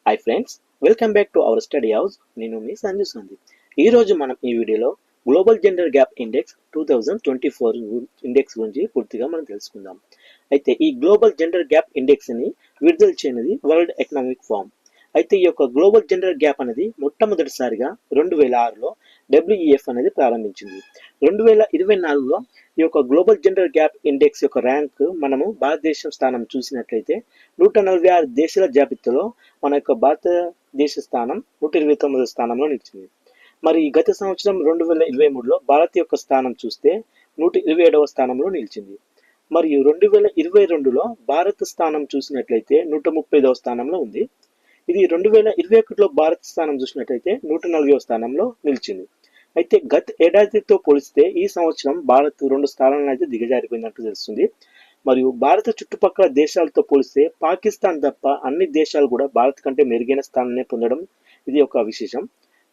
Hi friends, welcome back to our study house. నేను మీ సంజు సందీప్. ఈరోజు మనం ఈ వీడియోలో global gender gap index 2024 index గురించి పూర్తిగా మనం తెలుసుకుందాం. అయితే ఈ గ్లోబల్ జెండర్ గ్యాప్ ఇండెక్స్ని విడుదల చేయనిది వరల్డ్ ఎకనామిక్ ఫోరం. అయితే ఈ యొక్క గ్లోబల్ జెండర్ గ్యాప్ అనేది మొట్టమొదటిసారిగా 2006లో డబ్ల్యూఈఎఫ్ అనేది ప్రారంభించింది. 2024లో ఈ యొక్క గ్లోబల్ జెండర్ గ్యాప్ ఇండెక్స్ యొక్క ర్యాంక్ మనము భారతదేశం స్థానం చూసినట్లయితే 146 దేశాల జాబితాలో మన యొక్క భారతదేశ స్థానం 129వ స్థానంలో నిలిచింది. మరి గత సంవత్సరం 2023లో భారత్ యొక్క స్థానం చూస్తే 127వ స్థానంలో నిలిచింది. మరియు 2022లో భారత్ స్థానం చూసినట్లయితే 130వ స్థానంలో ఉంది. ఇది 2021లో భారత్ స్థానం చూసినట్లయితే 140వ స్థానంలో నిలిచింది. అయితే గత ఏడాదితో పోలిస్తే ఈ సంవత్సరం భారత్ 2 స్థానాలను అయితే దిగజారిపోయినట్టు తెలుస్తుంది. మరియు భారత చుట్టుపక్కల దేశాలతో పోలిస్తే పాకిస్తాన్ తప్ప అన్ని దేశాలు కూడా భారత్ కంటే మెరుగైన స్థానాన్ని పొందడం ఇది ఒక విశేషం.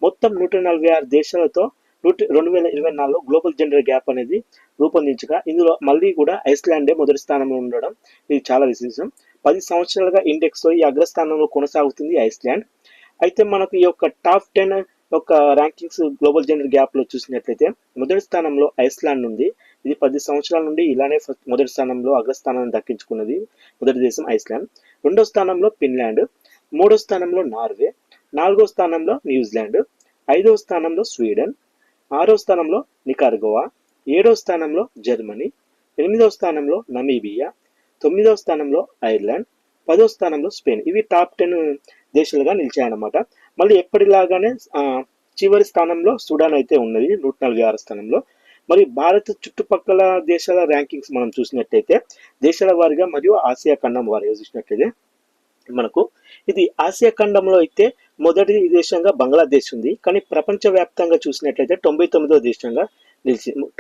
మొత్తం 146 దేశాలతో 2024లో గ్లోబల్ జెండర్ గ్యాప్ అనేది రూపొందించగా ఇందులో మళ్ళీ కూడా ఐస్లాండే మొదటి స్థానంలో ఉండడం ఇది చాలా విశేషం. 10 సంవత్సరాలుగా ఇండెక్స్లో ఈ అగ్రస్థానంలో కొనసాగుతుంది ఐస్లాండ్. అయితే మనకు ఈ యొక్క టాప్ 10 యొక్క ర్యాంకింగ్స్ గ్లోబల్ జెండర్ గ్యాప్లో చూసినట్లయితే మొదటి స్థానంలో ఐస్లాండ్ ఉంది. ఇది 10 సంవత్సరాల నుండి ఇలానే మొదటి స్థానంలో అగ్రస్థానాన్ని దక్కించుకున్నది మొదటి దేశం ఐస్లాండ్. రెండో స్థానంలో ఫిన్లాండ్, మూడో స్థానంలో నార్వే, నాలుగో స్థానంలో న్యూజిలాండ్, ఐదవ స్థానంలో స్వీడన్, ఆరో స్థానంలో నికార్గోవా, ఏడో స్థానంలో జర్మనీ, ఎనిమిదవ స్థానంలో నమీబియా, 9వ స్థానంలో ఐర్లాండ్, 10వ స్థానంలో స్పెయిన్. ఇవి టాప్ 10 దేశాలుగా నిలిచాయన్నమాట. మళ్ళీ ఎప్పటిలాగానే చివరి స్థానంలో సుడాన్ అయితే ఉన్నది 146 స్థానంలో. మరి భారత్ చుట్టుపక్కల దేశాల ర్యాంకింగ్స్ మనం చూసినట్లయితే దేశాల వారిగా మరియు ఆసియా ఖండం వారిగా చూసినట్లయితే మనకు ఇది ఆసియా ఖండంలో అయితే మొదటి దేశంగా బంగ్లాదేశ్ ఉంది. కానీ ప్రపంచవ్యాప్తంగా చూసినట్లయితే 99వ దేశంగా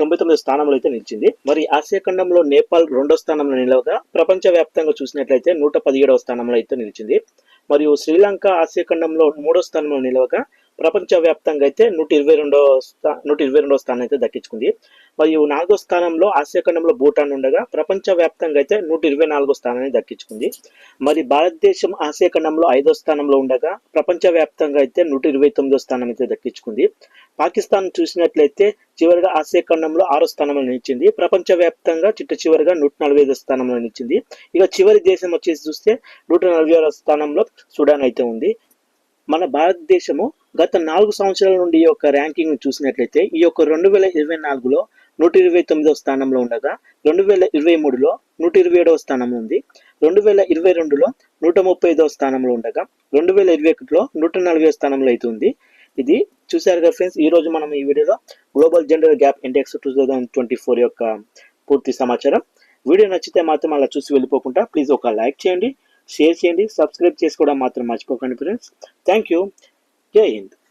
99వ స్థానంలో అయితే నిలిచింది. మరి ఆసియా ఖండంలో నేపాల్ రెండో స్థానంలో నిలవగా ప్రపంచవ్యాప్తంగా చూసినట్లయితే 117వ స్థానంలో అయితే నిలిచింది. మరియు శ్రీలంక ఆసియా ఖండంలో మూడో స్థానంలో నిలవగా ప్రపంచవ్యాప్తంగా అయితే 122వ స్థానం అయితే దక్కించుకుంది. మరియు 4వ స్థానంలో ఆసియా ఖండంలో భూటాన్ ఉండగా ప్రపంచవ్యాప్తంగా అయితే 124వ స్థానాన్ని దక్కించుకుంది. మరి భారతదేశం ఆసియా ఖండంలో 5వ స్థానంలో ఉండగా ప్రపంచవ్యాప్తంగా అయితే 129వ స్థానం అయితే దక్కించుకుంది. పాకిస్తాన్ చూసినట్లయితే చివరిగా ఆసియా ఖండంలో 6వ స్థానంలో నిలిచింది. ప్రపంచవ్యాప్తంగా చివరిగా 145వ స్థానంలో నిలిచింది. ఇక చివరి దేశం వచ్చేసి చూస్తే 140వ స్థానంలో సుడాన్ అయితే ఉంది. మన భారతదేశము గత 4 సంవత్సరాల నుండి ఈ యొక్క ర్యాంకింగ్ చూసినట్లయితే ఈ యొక్క 2024లో 129వ స్థానంలో ఉండగా 2023లో 127వ స్థానంలో ఉంది. 2022లో 135వ స్థానంలో ఉండగా 2021లో 140వ స్థానంలో అయితే ఉంది. ఇది చూసారు కదా ఫ్రెండ్స్, ఈ రోజు మనం ఈ వీడియోలో గ్లోబల్ జెండర్ గ్యాప్ ఇండెక్స్ 2024 యొక్క పూర్తి సమాచారం. వీడియో నచ్చితే మాత్రం అలా చూసి వెళ్ళిపోకుండా ప్లీజ్ ఒక లైక్ చేయండి, షేర్ చేయండి, సబ్స్క్రైబ్ చేసుకోవడం మాత్రం మర్చిపోకండి ఫ్రెండ్స్. Thank you. జై హింద్.